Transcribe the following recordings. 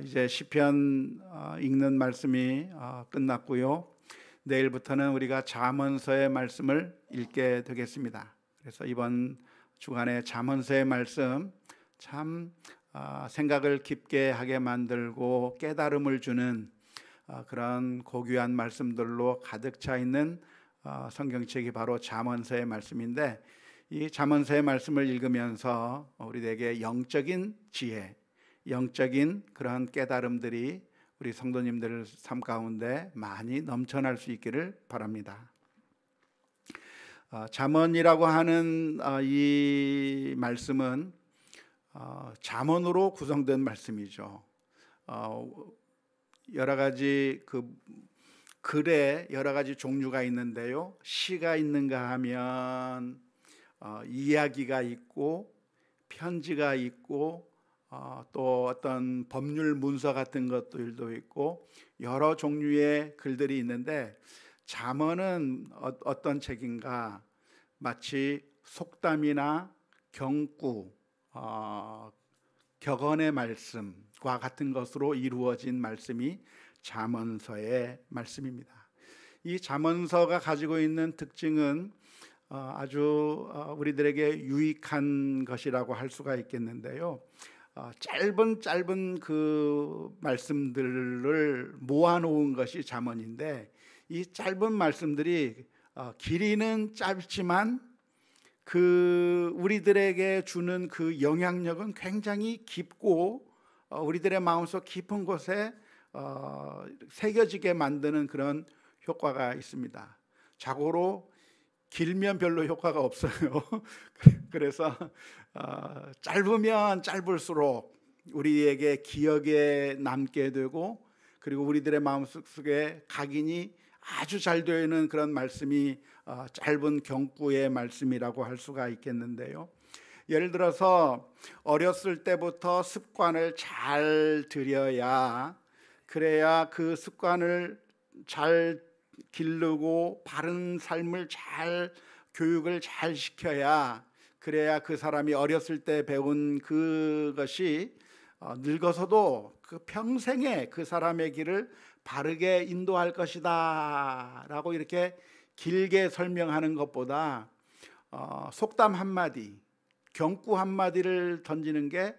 이제 시편 읽는 말씀이 끝났고요. 내일부터는 우리가 잠언서의 말씀을 읽게 되겠습니다. 그래서 이번 주간에 잠언서의 말씀 참 생각을 깊게 하게 만들고 깨달음을 주는 그런 고귀한 말씀들로 가득 차 있는 성경책이 바로 잠언서의 말씀인데, 이 잠언서의 말씀을 읽으면서 우리에게 영적인 지혜, 영적인 그런 깨달음들이 우리 성도님들 삶 가운데 많이 넘쳐날 수 있기를 바랍니다. 잠언이라고 하는 이 말씀은 잠언으로 구성된 말씀이죠. 여러 가지 글에 여러 가지 종류가 있는데요. 시가 있는가 하면 이야기가 있고 편지가 있고 또 어떤 법률 문서 같은 것들도 있고 여러 종류의 글들이 있는데, 잠언은 어떤 책인가, 마치 속담이나 경구, 격언의 말씀과 같은 것으로 이루어진 말씀이 잠언서의 말씀입니다. 이 잠언서가 가지고 있는 특징은 아주 우리들에게 유익한 것이라고 할 수가 있겠는데요. 짧은 그 말씀들을 모아놓은 것이 잠언인데, 이 짧은 말씀들이 길이는 짧지만 그 우리들에게 주는 그 영향력은 굉장히 깊고 우리들의 마음속 깊은 곳에 새겨지게 만드는 그런 효과가 있습니다. 자고로 길면 별로 효과가 없어요. 그래서 짧으면 짧을수록 우리에게 기억에 남게 되고, 그리고 우리들의 마음속에 각인이 아주 잘 되는 그런 말씀이 짧은 경구의 말씀이라고 할 수가 있겠는데요. 예를 들어서 어렸을 때부터 습관을 잘 들여야, 그래야 그 습관을 잘 기르고 바른 삶을 잘 교육을 잘 시켜야, 그래야 그 사람이 어렸을 때 배운 그것이 늙어서도 그 평생에 그 사람의 길을 바르게 인도할 것이다 라고 이렇게 길게 설명하는 것보다 속담 한마디, 경구 한마디를 던지는 게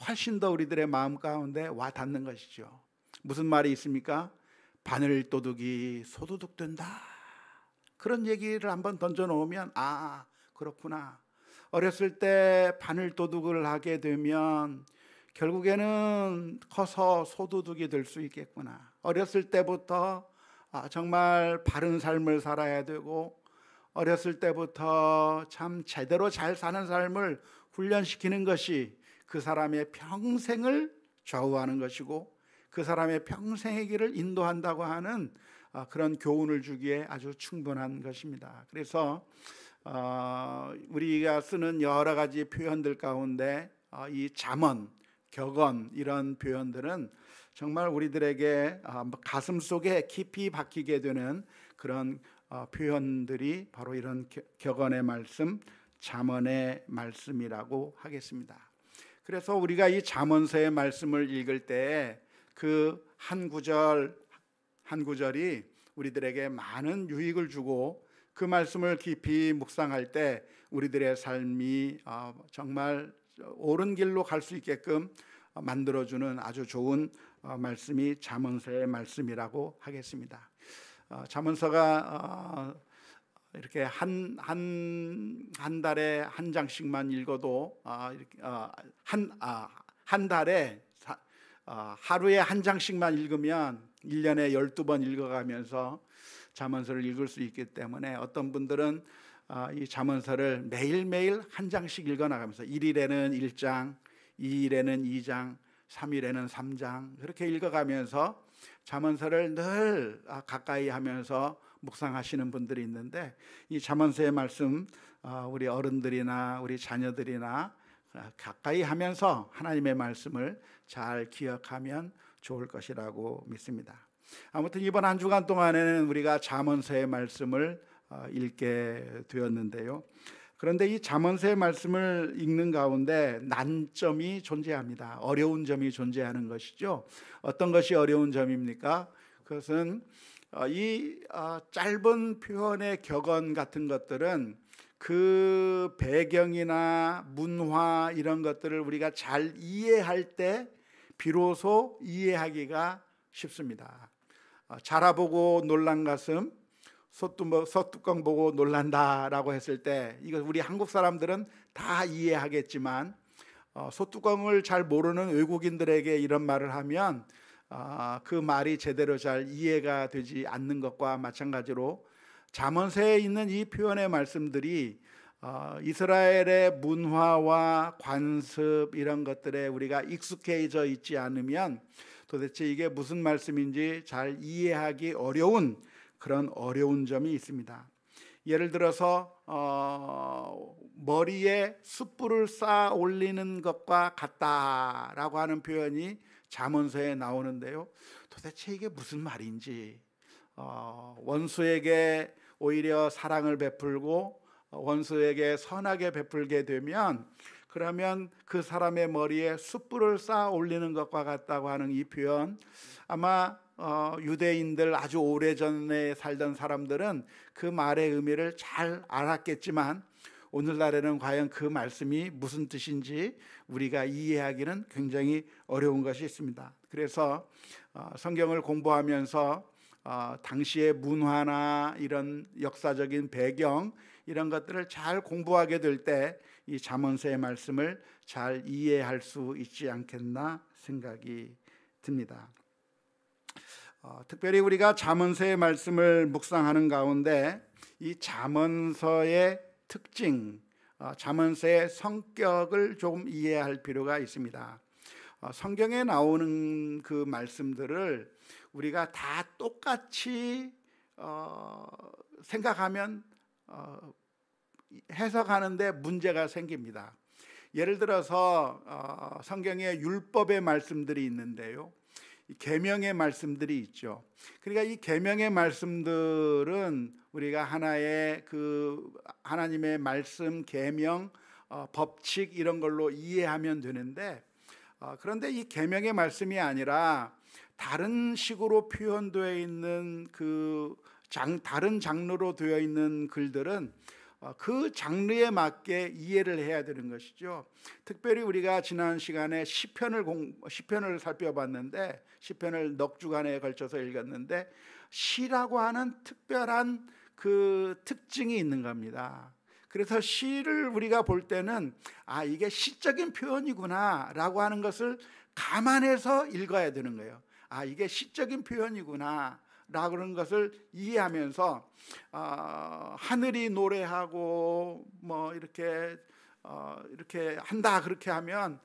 훨씬 더 우리들의 마음 가운데 와 닿는 것이죠. 무슨 말이 있습니까? 바늘도둑이 소도둑 된다, 그런 얘기를 한번 던져놓으면 그렇구나, 어렸을 때 바늘도둑을 하게 되면 결국에는 커서 소도둑이 될 수 있겠구나, 어렸을 때부터 정말 바른 삶을 살아야 되고 어렸을 때부터 참 제대로 잘 사는 삶을 훈련시키는 것이 그 사람의 평생을 좌우하는 것이고 그 사람의 평생의 길을 인도한다고 하는 그런 교훈을 주기에 아주 충분한 것입니다. 그래서 우리가 쓰는 여러 가지 표현들 가운데 이 잠언, 격언, 이런 표현들은 정말 우리들에게 가슴 속에 깊이 박히게 되는 그런 표현들이 바로 이런 격언의 말씀, 잠언의 말씀이라고 하겠습니다. 그래서 우리가 이 잠언서의 말씀을 읽을 때 그 한 구절 한 구절이 우리들에게 많은 유익을 주고, 그 말씀을 깊이 묵상할 때 우리들의 삶이 정말 옳은 길로 갈 수 있게끔 만들어주는 아주 좋은 말씀이 잠언서의 말씀이라고 하겠습니다. 잠언서가 이렇게 한 달에 한 장씩만 읽어도 한 달에 하루에 한 장씩만 읽으면 1년에 12번 읽어가면서 잠언서를 읽을 수 있기 때문에, 어떤 분들은 이 잠언서를 매일매일 한 장씩 읽어나가면서 1일에는 1장, 2일에는 2장, 3일에는 3장 그렇게 읽어가면서 잠언서를 늘 가까이 하면서 묵상하시는 분들이 있는데, 이 잠언서의 말씀 우리 어른들이나 우리 자녀들이나 가까이 하면서 하나님의 말씀을 잘 기억하면 좋을 것이라고 믿습니다. 아무튼 이번 한 주간 동안에는 우리가 잠언서의 말씀을 읽게 되었는데요. 그런데 이 잠언서의 말씀을 읽는 가운데 난점이 존재합니다. 어려운 점이 존재하는 것이죠. 어떤 것이 어려운 점입니까? 그것은 이 짧은 표현의 격언 같은 것들은 그 배경이나 문화 이런 것들을 우리가 잘 이해할 때 비로소 이해하기가 쉽습니다. 자라보고 놀란 가슴, 소뚜껑 보고 놀란다라고 했을 때 이거 우리 한국 사람들은 다 이해하겠지만 소뚜껑을 잘 모르는 외국인들에게 이런 말을 하면 그 말이 제대로 잘 이해가 되지 않는 것과 마찬가지로 잠언서에 있는 이 표현의 말씀들이 이스라엘의 문화와 관습 이런 것들에 우리가 익숙해져 있지 않으면 도대체 이게 무슨 말씀인지 잘 이해하기 어려운 그런 어려운 점이 있습니다. 예를 들어서 머리에 숯불을 쌓아 올리는 것과 같다라고 하는 표현이 잠언서에 나오는데요. 도대체 이게 무슨 말인지 원수에게 오히려 사랑을 베풀고 원수에게 선하게 베풀게 되면 그러면 그 사람의 머리에 숯불을 쌓아 올리는 것과 같다고 하는 이 표현, 아마 유대인들 아주 오래전에 살던 사람들은 그 말의 의미를 잘 알았겠지만 오늘날에는 과연 그 말씀이 무슨 뜻인지 우리가 이해하기는 굉장히 어려운 것이 있습니다. 그래서 성경을 공부하면서 당시의 문화나 이런 역사적인 배경 이런 것들을 잘 공부하게 될 때 이 잠언서의 말씀을 잘 이해할 수 있지 않겠나 생각이 듭니다. 특별히 우리가 잠언서의 말씀을 묵상하는 가운데 이 잠언서의 특징, 잠언서의 성격을 조금 이해할 필요가 있습니다. 성경에 나오는 그 말씀들을 우리가 다 똑같이 생각하면 해석하는데 문제가 생깁니다. 예를 들어서 성경에 율법의 말씀들이 있는데요, 계명의 말씀들이 있죠. 그러니까 이 계명의 말씀들은 우리가 하나의 그 하나님의 말씀, 계명, 법칙 이런 걸로 이해하면 되는데 그런데 이 계명의 말씀이 아니라 다른 식으로 표현되어 있는 다른 장르로 되어 있는 글들은 그 장르에 맞게 이해를 해야 되는 것이죠. 특별히 우리가 지난 시간에 시편을 살펴봤는데 시편을 넉 주간에 걸쳐서 읽었는데 시라고 하는 특별한 그 특징이 있는 겁니다. 그래서 시를 우리가 볼 때는 이게 시적인 표현이구나 라고 하는 것을 감안해서 읽어야 되는 거예요. 이게 시적인 표현이구나 라고 하는 것을 이해하면서 하늘이 노래하고 뭐 이렇게 한다 그렇게 하면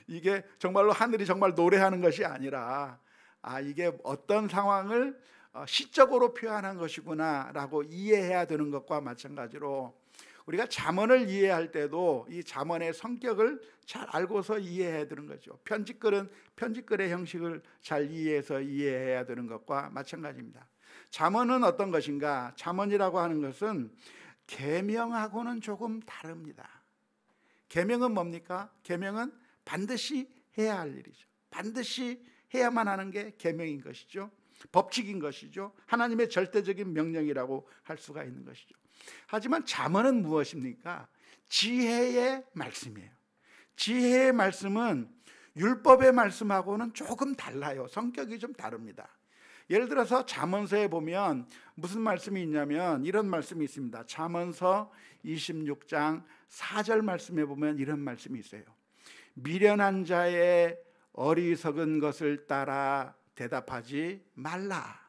이게 정말로 하늘이 정말 노래하는 것이 아니라 이게 어떤 상황을 시적으로 표현한 것이구나 라고 이해해야 되는 것과 마찬가지로 우리가 잠언을 이해할 때도 이 잠언의 성격을 잘 알고서 이해해야 되는 거죠. 편집글은 편집글의 형식을 잘 이해해서 이해해야 되는 것과 마찬가지입니다. 잠언은 어떤 것인가? 잠언이라고 하는 것은 계명하고는 조금 다릅니다. 계명은 뭡니까? 계명은 반드시 해야 할 일이죠. 반드시 해야만 하는 게 계명인 것이죠. 법칙인 것이죠. 하나님의 절대적인 명령이라고 할 수가 있는 것이죠. 하지만 잠언은 무엇입니까? 지혜의 말씀이에요. 지혜의 말씀은 율법의 말씀하고는 조금 달라요. 성격이 좀 다릅니다. 예를 들어서 잠언서에 보면 무슨 말씀이 있냐면 이런 말씀이 있습니다. 잠언서 26장 4절 말씀에 보면 이런 말씀이 있어요. 미련한 자의 어리석은 것을 따라 대답하지 말라.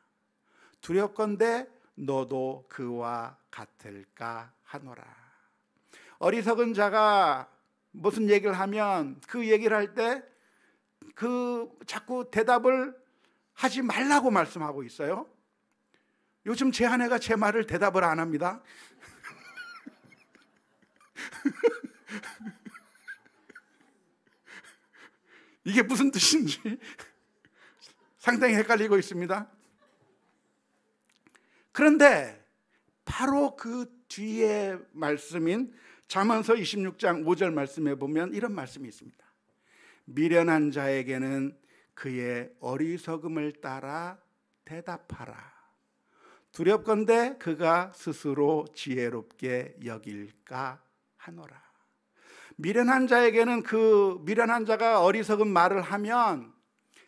두렵건대 너도 그와 같을까 하노라. 어리석은 자가 무슨 얘기를 하면 그 얘기를 할 때 자꾸 대답을 하지 말라고 말씀하고 있어요. 요즘 제 아내가 제 말을 대답을 안 합니다. 이게 무슨 뜻인지 상당히 헷갈리고 있습니다. 그런데 바로 그 뒤에 말씀인 잠언서 26장 5절 말씀에 보면 이런 말씀이 있습니다. 미련한 자에게는 그의 어리석음을 따라 대답하라. 두렵건대 그가 스스로 지혜롭게 여길까 하노라. 미련한 자에게는 그 미련한 자가 어리석은 말을 하면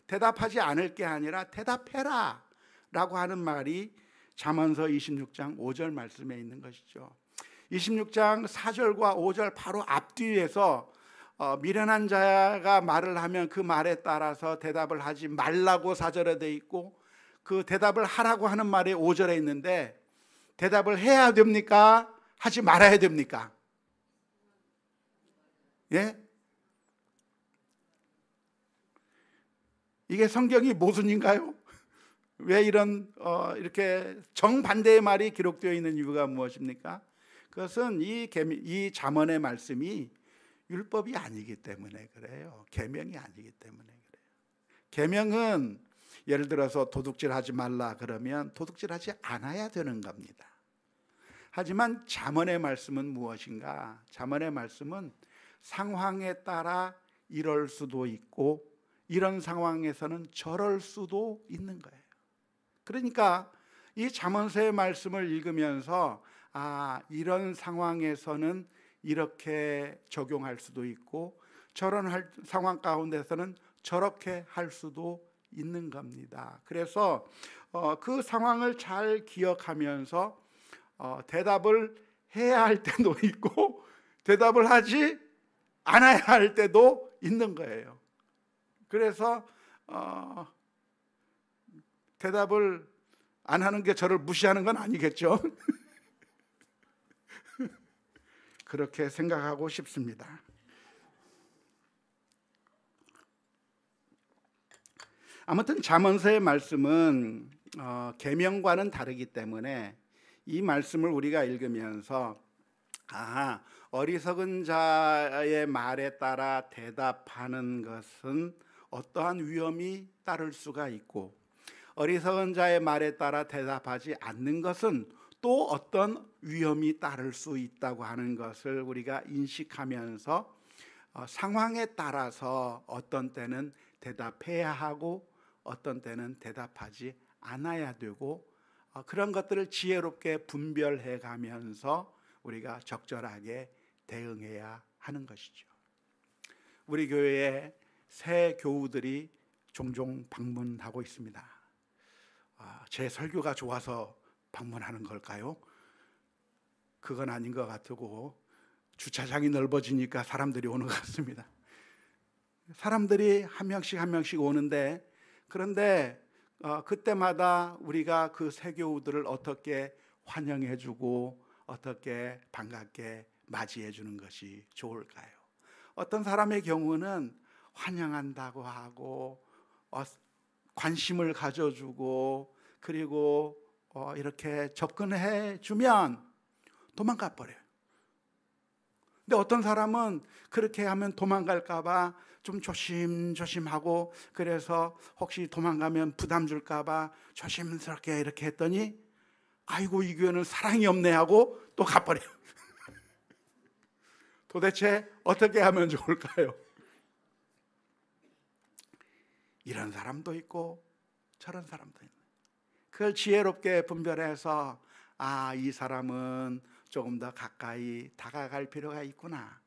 대답하지 않을 게 아니라 대답해라 라고 하는 말이 잠언서 26장 5절 말씀에 있는 것이죠. 26장 4절과 5절 바로 앞뒤에서 미련한 자가 말을 하면 그 말에 따라서 대답을 하지 말라고 4절에 돼 있고, 그 대답을 하라고 하는 말이 5절에 있는데, 대답을 해야 됩니까? 하지 말아야 됩니까? 예? 이게 성경이 모순인가요? 왜 이런 이렇게 정반대의 말이 기록되어 있는 이유가 무엇입니까? 그것은 이 잠언의 말씀이 율법이 아니기 때문에 그래요. 계명이 아니기 때문에 그래요. 계명은 예를 들어서 도둑질하지 말라 그러면 도둑질하지 않아야 되는 겁니다. 하지만 잠언의 말씀은 무엇인가? 잠언의 말씀은 상황에 따라 이럴 수도 있고 이런 상황에서는 저럴 수도 있는 거예요. 그러니까 이 잠언서의 말씀을 읽으면서 이런 상황에서는 이렇게 적용할 수도 있고 저런 상황 가운데서는 저렇게 할 수도 있는 겁니다. 그래서 그 상황을 잘 기억하면서 대답을 해야 할 때도 있고 대답을 하지 않아야 할 때도 있는 거예요. 그래서 대답을 안 하는 게 저를 무시하는 건 아니겠죠? 그렇게 생각하고 싶습니다. 아무튼 잠언서의 말씀은 계명과는 다르기 때문에 이 말씀을 우리가 읽으면서 어리석은 자의 말에 따라 대답하는 것은 어떠한 위험이 따를 수가 있고 어리석은 자의 말에 따라 대답하지 않는 것은 또 어떤 위험이 따를 수 있다고 하는 것을 우리가 인식하면서 상황에 따라서 어떤 때는 대답해야 하고 어떤 때는 대답하지 않아야 되고 그런 것들을 지혜롭게 분별해 가면서 우리가 적절하게 대응해야 하는 것이죠. 우리 교회에 새 교우들이 종종 방문하고 있습니다. 제 설교가 좋아서 방문하는 걸까요? 그건 아닌 것 같고 주차장이 넓어지니까 사람들이 오는 것 같습니다. 사람들이 한 명씩 오는데 그런데 그때마다 우리가 그 새 교우들을 어떻게 환영해주고 어떻게 반갑게 맞이해주는 것이 좋을까요? 어떤 사람의 경우는 환영한다고 하고 관심을 가져주고 그리고 이렇게 접근해 주면 도망가 버려요. 근데 어떤 사람은 그렇게 하면 도망갈까 봐 좀 조심조심하고 그래서 혹시 도망가면 부담 줄까 봐 조심스럽게 이렇게 했더니 아이고 이 교회는 사랑이 없네 하고 또 가버려요. 도대체 어떻게 하면 좋을까요? 이런 사람도 있고 저런 사람도 있는 그걸 지혜롭게 분별해서 이 사람은 조금 더 가까이 다가갈 필요가 있구나.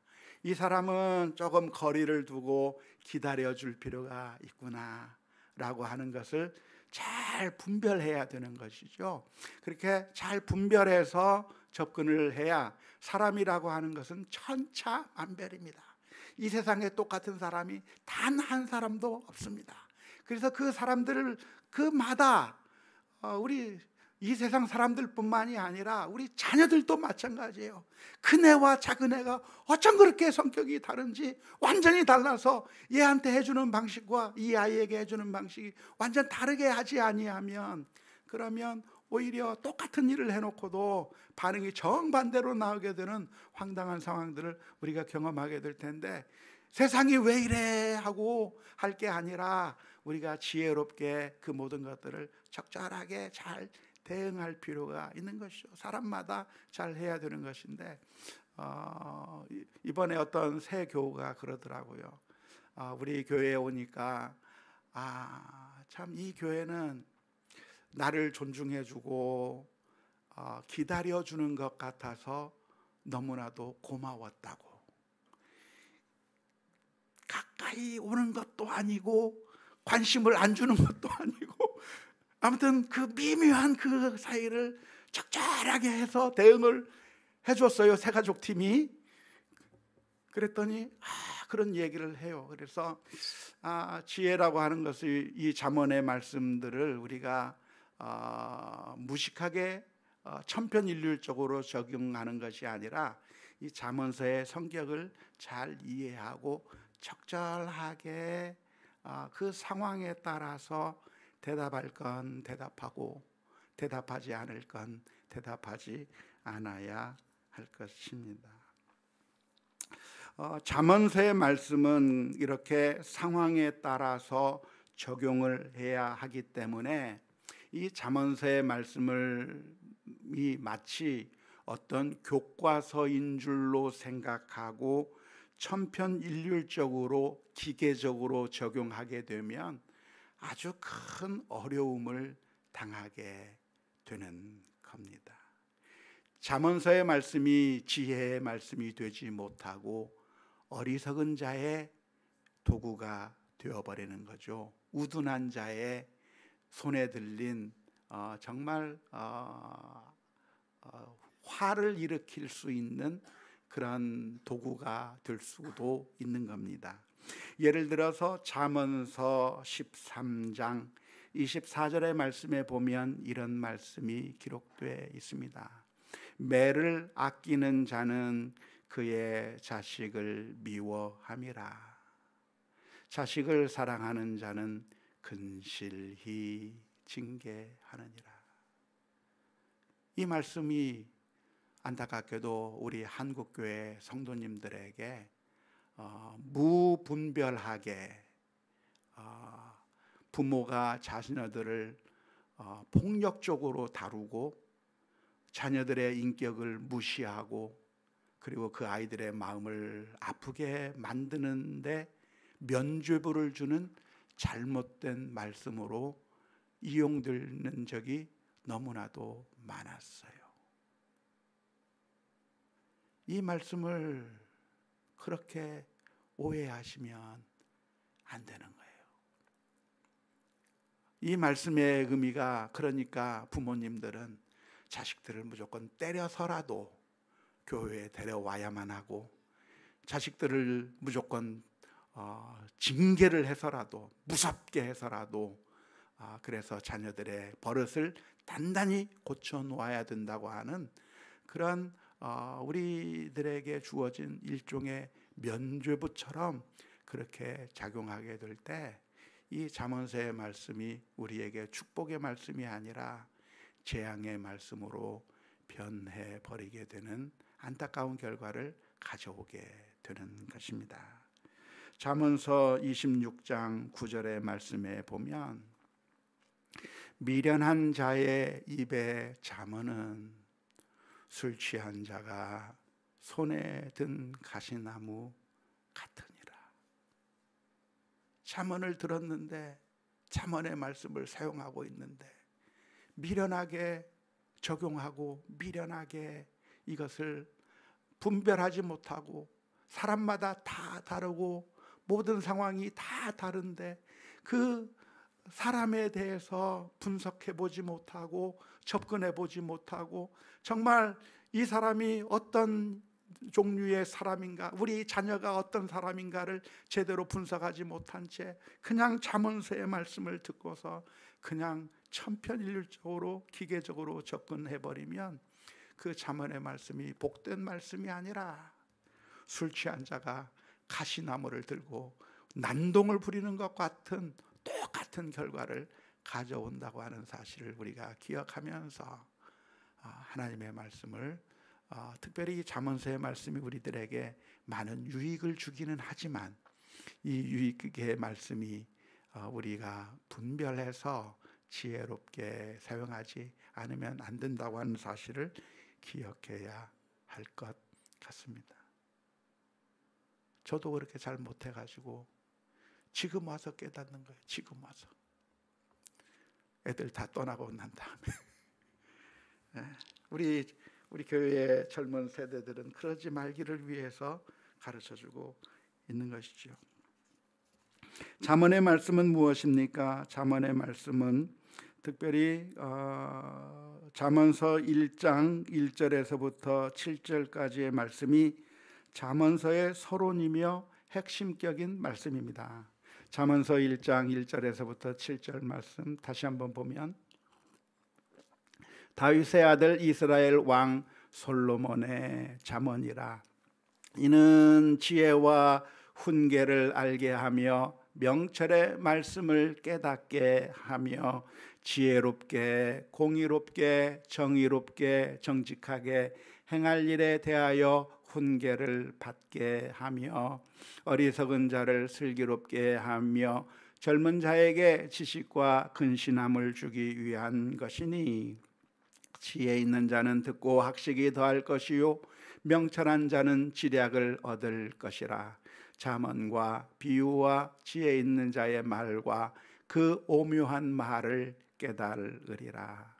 이 사람은 조금 거리를 두고 기다려줄 필요가 있구나 라고 하는 것을 잘 분별해야 되는 것이죠. 그렇게 잘 분별해서 접근을 해야 사람이라고 하는 것은 천차만별입니다. 이 세상에 똑같은 사람이 단 한 사람도 없습니다. 그래서 그 사람들을 그마다 우리 이 세상 사람들뿐만이 아니라 우리 자녀들도 마찬가지예요. 큰애와 작은애가 어쩜 그렇게 성격이 다른지 완전히 달라서 얘한테 해주는 방식과 이 아이에게 해주는 방식이 완전 다르게 하지 아니하면 그러면 오히려 똑같은 일을 해놓고도 반응이 정반대로 나오게 되는 황당한 상황들을 우리가 경험하게 될 텐데 세상이 왜 이래 하고 할 게 아니라 우리가 지혜롭게 그 모든 것들을 적절하게 잘 대응할 필요가 있는 것이죠. 사람마다 잘 해야 되는 것인데 이번에 어떤 새 교우가 그러더라고요. 우리 교회에 오니까 참 이 교회는 나를 존중해주고 기다려주는 것 같아서 너무나도 고마웠다고. 가까이 오는 것도 아니고 관심을 안 주는 것도 아니고 아무튼 그 미묘한 그 사이를 적절하게 해서 대응을 해줬어요, 새가족팀이. 그랬더니 그런 얘기를 해요. 그래서 지혜라고 하는 것을, 이 잠언의 말씀들을 우리가 무식하게 천편일률적으로 적용하는 것이 아니라 이 잠언서의 성격을 잘 이해하고 적절하게 그 상황에 따라서 대답할 건 대답하고 대답하지 않을 건 대답하지 않아야 할 것입니다. 잠언서의 말씀은 이렇게 상황에 따라서 적용을 해야 하기 때문에 이 잠언서의 말씀을 마치 어떤 교과서인 줄로 생각하고 천편일률적으로 기계적으로 적용하게 되면 아주 큰 어려움을 당하게 되는 겁니다. 잠언서의 말씀이 지혜의 말씀이 되지 못하고 어리석은 자의 도구가 되어버리는 거죠. 우둔한 자의 손에 들린 정말 화를 일으킬 수 있는 그런 도구가 될 수도 있는 겁니다. 예를 들어서 잠언서 13장 24절의 말씀에 보면 이런 말씀이 기록되어 있습니다. 매를 아끼는 자는 그의 자식을 미워함이라. 자식을 사랑하는 자는 근실히 징계하느니라. 이 말씀이 안타깝게도 우리 한국교회 성도님들에게 무분별하게 부모가 자녀들을 폭력적으로 다루고 자녀들의 인격을 무시하고 그리고 그 아이들의 마음을 아프게 만드는데 면죄부를 주는 잘못된 말씀으로 이용되는 적이 너무나도 많았어요. 이 말씀을 그렇게 오해하시면 안 되는 거예요. 이 말씀의 의미가, 그러니까 부모님들은 자식들을 무조건 때려서라도 교회에 데려와야만 하고, 자식들을 무조건 징계를 해서라도, 무섭게 해서라도 그래서 자녀들의 버릇을 단단히 고쳐 놓아야 된다고 하는 그런 우리들에게 주어진 일종의 면죄부처럼 그렇게 작용하게 될 때 이 잠언서의 말씀이 우리에게 축복의 말씀이 아니라 재앙의 말씀으로 변해 버리게 되는 안타까운 결과를 가져오게 되는 것입니다. 잠언서 26장 9절의 말씀에 보면 미련한 자의 입에 잠언은 술 취한 자가 손에 든 가시나무 같으니라. 잠언을 들었는데, 잠언의 말씀을 사용하고 있는데 미련하게 적용하고 미련하게 이것을 분별하지 못하고, 사람마다 다 다르고 모든 상황이 다 다른데 그 사람에 대해서 분석해 보지 못하고 접근해 보지 못하고, 정말 이 사람이 어떤 종류의 사람인가, 우리 자녀가 어떤 사람인가를 제대로 분석하지 못한 채 그냥 잠언서의 말씀을 듣고서 그냥 천편일률적으로 기계적으로 접근해 버리면 그 잠언의 말씀이 복된 말씀이 아니라 술 취한 자가 가시나무를 들고 난동을 부리는 것 같은 똑같은 결과를 가져온다고 하는 사실을 우리가 기억하면서 하나님의 말씀을, 특별히 잠언서의 말씀이 우리들에게 많은 유익을 주기는 하지만 이 유익의 말씀이 우리가 분별해서 지혜롭게 사용하지 않으면 안 된다고 하는 사실을 기억해야 할 것 같습니다. 저도 그렇게 잘 못해가지고 지금 와서 깨닫는 거예요. 지금 와서. 애들 다 떠나고 난 다음에 우리 교회의 젊은 세대들은 그러지 말기를 위해서 가르쳐주고 있는 것이죠. 잠언의 말씀은 무엇입니까? 잠언의 말씀은 특별히 잠언서 1장 1절에서부터 7절까지의 말씀이 잠언서의 서론이며 핵심격인 말씀입니다. 잠언서 1장 1절에서부터 7절 말씀 다시 한번 보면, 다윗의 아들 이스라엘 왕 솔로몬의 잠언이라. 이는 지혜와 훈계를 알게 하며 명철의 말씀을 깨닫게 하며 지혜롭게 공의롭게 정의롭게 정직하게 행할 일에 대하여 훈계를 받게 하며 어리석은 자를 슬기롭게 하며 젊은 자에게 지식과 근신함을 주기 위한 것이니, 지혜 있는 자는 듣고 학식이 더할 것이요 명철한 자는 지략을 얻을 것이라. 잠언과 비유와 지혜 있는 자의 말과 그 오묘한 말을 깨달으리라.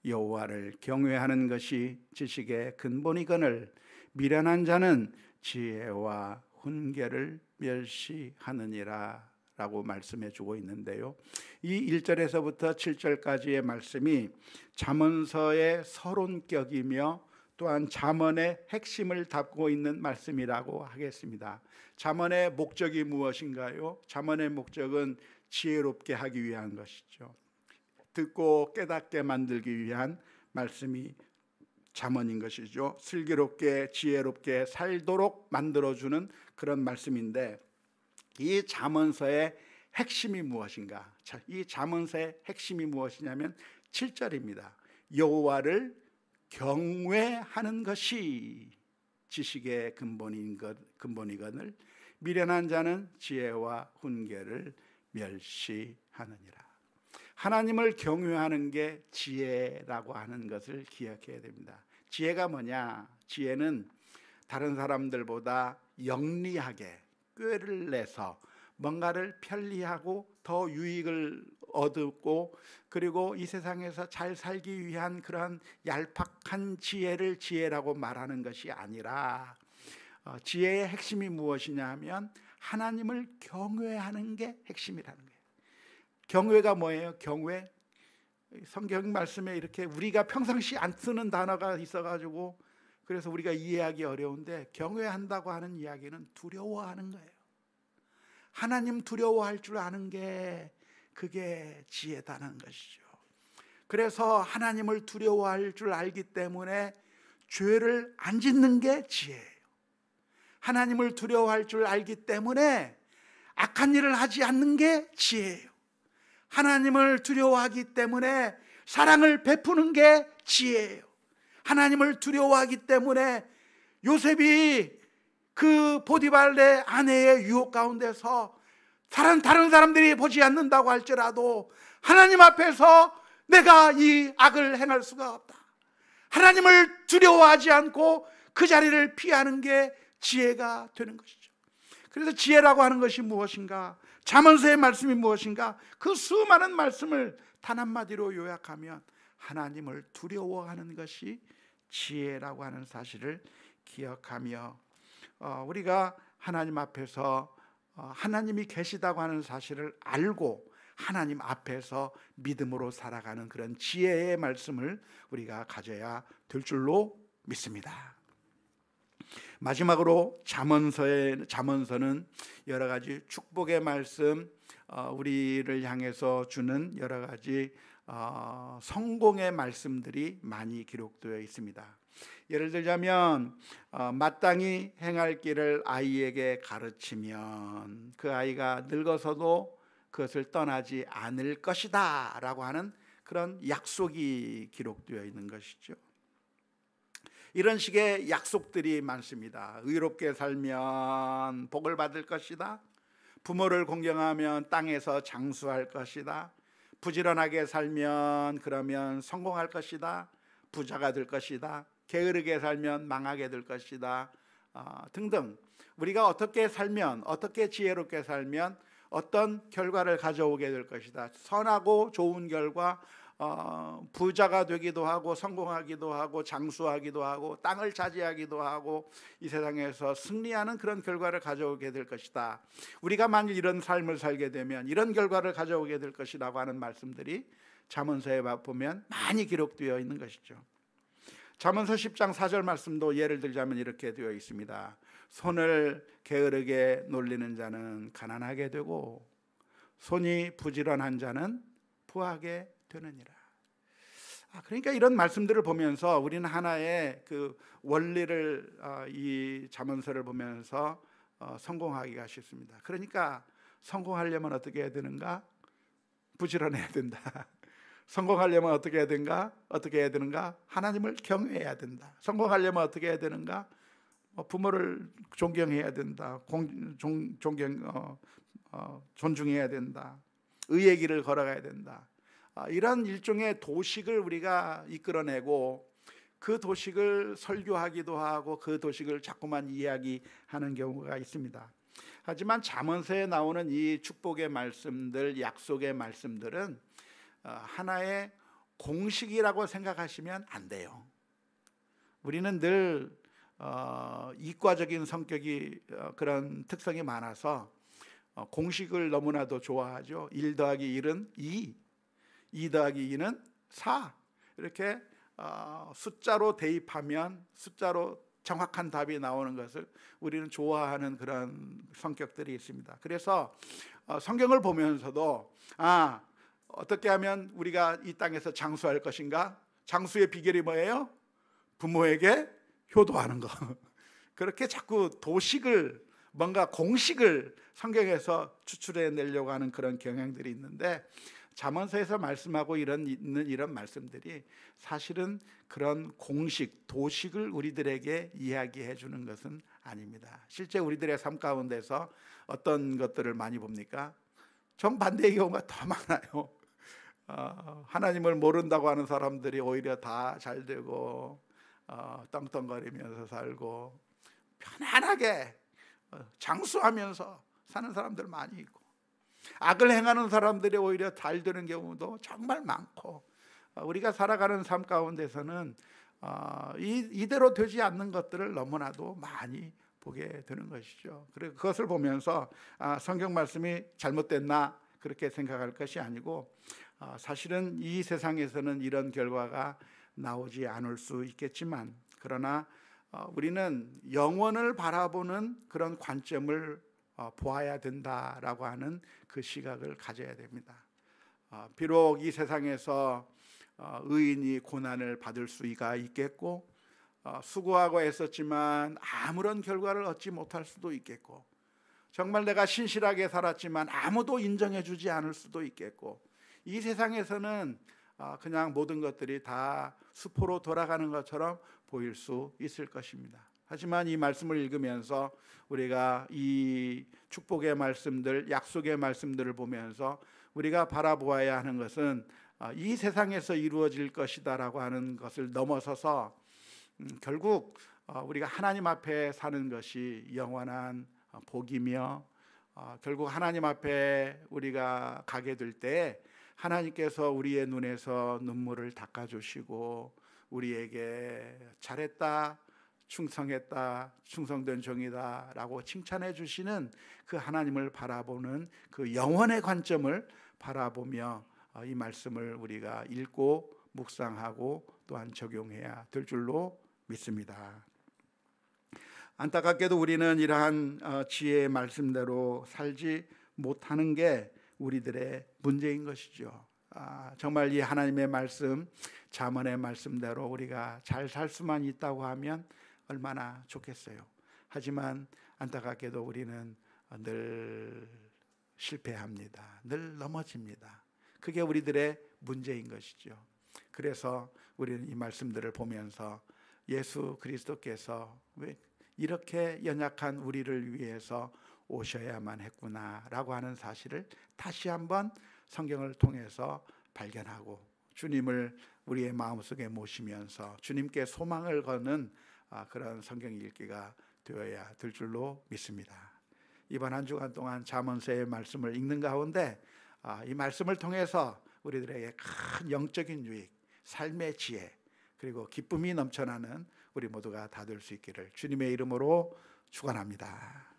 여호와를 경외하는 것이 지식의 근본이거늘 미련한 자는 지혜와 훈계를 멸시하느니라 라고 말씀해 주고 있는데요, 이 1절에서부터 7절까지의 말씀이 잠언서의 서론격이며 또한 잠언의 핵심을 담고 있는 말씀이라고 하겠습니다. 잠언의 목적이 무엇인가요? 잠언의 목적은 지혜롭게 하기 위한 것이죠. 듣고 깨닫게 만들기 위한 말씀이 잠언인 것이죠. 슬기롭게 지혜롭게 살도록 만들어주는 그런 말씀인데, 이 잠언서의 핵심이 무엇인가? 이 잠언서의 핵심이 무엇이냐면 7절입니다. 여호와를 경외하는 것이 지식의 근본이거늘 미련한 자는 지혜와 훈계를 멸시하느니라. 하나님을 경외하는 게 지혜라고 하는 것을 기억해야 됩니다. 지혜가 뭐냐? 지혜는 다른 사람들보다 영리하게 꾀를 내서 뭔가를 편리하고 더 유익을 얻고, 그리고 이 세상에서 잘 살기 위한 그런 얄팍한 지혜를 지혜라고 말하는 것이 아니라, 지혜의 핵심이 무엇이냐 하면 하나님을 경외하는 게 핵심이라는 거예요. 경외가 뭐예요? 경외, 성경 말씀에 이렇게 우리가 평상시 안 쓰는 단어가 있어가지고 그래서 우리가 이해하기 어려운데, 경외한다고 하는 이야기는 두려워하는 거예요. 하나님 두려워할 줄 아는 게 그게 지혜다는 것이죠. 그래서 하나님을 두려워할 줄 알기 때문에 죄를 안 짓는 게 지혜예요. 하나님을 두려워할 줄 알기 때문에 악한 일을 하지 않는 게 지혜예요. 하나님을 두려워하기 때문에 사랑을 베푸는 게 지혜예요. 하나님을 두려워하기 때문에 요셉이 그 보디발의 아내의 유혹 가운데서 다른 사람들이 보지 않는다고 할지라도 하나님 앞에서 내가 이 악을 행할 수가 없다, 하나님을 두려워하지 않고 그 자리를 피하는 게 지혜가 되는 것이죠. 그래서 지혜라고 하는 것이 무엇인가? 잠언서의 말씀이 무엇인가? 그 수많은 말씀을 단 한마디로 요약하면 하나님을 두려워하는 것이 지혜라고 하는 사실을 기억하며, 우리가 하나님 앞에서 하나님이 계시다고 하는 사실을 알고 하나님 앞에서 믿음으로 살아가는 그런 지혜의 말씀을 우리가 가져야 될 줄로 믿습니다. 마지막으로 잠언서는 여러 가지 축복의 말씀, 우리를 향해서 주는 여러 가지 성공의 말씀들이 많이 기록되어 있습니다. 예를 들자면 마땅히 행할 길을 아이에게 가르치면 그 아이가 늙어서도 그것을 떠나지 않을 것이다 라고 하는 그런 약속이 기록되어 있는 것이죠. 이런 식의 약속들이 많습니다. 의롭게 살면 복을 받을 것이다, 부모를 공경하면 땅에서 장수할 것이다, 부지런하게 살면 그러면 성공할 것이다, 부자가 될 것이다, 게으르게 살면 망하게 될 것이다, 등등. 우리가 어떻게 살면, 어떻게 지혜롭게 살면 어떤 결과를 가져오게 될 것이다, 선하고 좋은 결과, 부자가 되기도 하고 성공하기도 하고 장수하기도 하고 땅을 차지하기도 하고 이 세상에서 승리하는 그런 결과를 가져오게 될 것이다. 우리가 만일 이런 삶을 살게 되면 이런 결과를 가져오게 될 것이라고 하는 말씀들이 잠언서에 보면 많이 기록되어 있는 것이죠. 잠언서 10장 4절 말씀도 예를 들자면 이렇게 되어 있습니다. 손을 게으르게 놀리는 자는 가난하게 되고 손이 부지런한 자는 부하게 되느니라. 그러니까 이런 말씀들을 보면서 우리는 하나의 그 원리를, 이 잠언서를 보면서 성공하기가 쉽습니다. 그러니까 성공하려면 어떻게 해야 되는가? 부지런해야 된다. 성공하려면 어떻게 해야 되는가? 하나님을 경외해야 된다. 성공하려면 어떻게 해야 되는가? 부모를 존경해야 된다. 존중해야 된다. 의의 길을 걸어가야 된다. 이런 일종의 도식을 우리가 이끌어내고 그 도식을 설교하기도 하고 그 도식을 자꾸만 이야기하는 경우가 있습니다. 하지만 잠언서에 나오는 이 축복의 말씀들, 약속의 말씀들은 하나의 공식이라고 생각하시면 안 돼요. 우리는 늘 이과적인 성격이, 그런 특성이 많아서 공식을 너무나도 좋아하죠. 1 더하기 1은 2, 2 더하기 2는 4, 이렇게 숫자로 대입하면 숫자로 정확한 답이 나오는 것을 우리는 좋아하는 그런 성격들이 있습니다. 그래서 성경을 보면서도 어떻게 하면 우리가 이 땅에서 장수할 것인가? 장수의 비결이 뭐예요? 부모에게 효도하는 거. 그렇게 자꾸 도식을, 뭔가 공식을 성경에서 추출해 내려고 하는 그런 경향들이 있는데, 잠언서에서 말씀하고 있는 이런 말씀들이 사실은 그런 공식, 도식을 우리들에게 이야기해 주는 것은 아닙니다. 실제 우리들의 삶 가운데서 어떤 것들을 많이 봅니까? 정반대의 경우가 더 많아요. 하나님을 모른다고 하는 사람들이 오히려 다 잘 되고 떵떵거리면서 살고 편안하게 장수하면서 사는 사람들 많이 있고, 악을 행하는 사람들이 오히려 잘 되는 경우도 정말 많고, 우리가 살아가는 삶 가운데서는 이대로 되지 않는 것들을 너무나도 많이 보게 되는 것이죠. 그리고 그것을 보면서 성경 말씀이 잘못됐나 그렇게 생각할 것이 아니고, 사실은 이 세상에서는 이런 결과가 나오지 않을 수 있겠지만, 그러나 우리는 영원을 바라보는 그런 관점을 보아야 된다라고 하는 그 시각을 가져야 됩니다. 비록 이 세상에서 의인이 고난을 받을 수가 있겠고, 수고하고 애썼지만 아무런 결과를 얻지 못할 수도 있겠고, 정말 내가 신실하게 살았지만 아무도 인정해 주지 않을 수도 있겠고, 이 세상에서는 그냥 모든 것들이 다 수포로 돌아가는 것처럼 보일 수 있을 것입니다. 하지만 이 말씀을 읽으면서 우리가 이 축복의 말씀들, 약속의 말씀들을 보면서 우리가 바라보아야 하는 것은 이 세상에서 이루어질 것이다라고 하는 것을 넘어서서 결국 우리가 하나님 앞에 사는 것이 영원한 복이며, 결국 하나님 앞에 우리가 가게 될 때 하나님께서 우리의 눈에서 눈물을 닦아주시고 우리에게 잘했다, 충성했다, 충성된 종이다 라고 칭찬해 주시는 그 하나님을 바라보는 그 영원의 관점을 바라보며 이 말씀을 우리가 읽고 묵상하고 또한 적용해야 될 줄로 믿습니다. 안타깝게도 우리는 이러한 지혜의 말씀대로 살지 못하는 게 우리들의 문제인 것이죠. 정말 이 하나님의 말씀, 잠언의 말씀대로 우리가 잘 살 수만 있다고 하면 얼마나 좋겠어요. 하지만 안타깝게도 우리는 늘 실패합니다. 늘 넘어집니다. 그게 우리들의 문제인 것이죠. 그래서 우리는 이 말씀들을 보면서 예수 그리스도께서 왜 이렇게 연약한 우리를 위해서 오셔야만 했구나라고 하는 사실을 다시 한번 성경을 통해서 발견하고 주님을 우리의 마음속에 모시면서 주님께 소망을 거는 그런 성경 읽기가 되어야 될 줄로 믿습니다. 이번 한 주간 동안 잠언서의 말씀을 읽는 가운데 이 말씀을 통해서 우리들에게 큰 영적인 유익, 삶의 지혜, 그리고 기쁨이 넘쳐나는 우리 모두가 다 될 수 있기를 주님의 이름으로 축원합니다.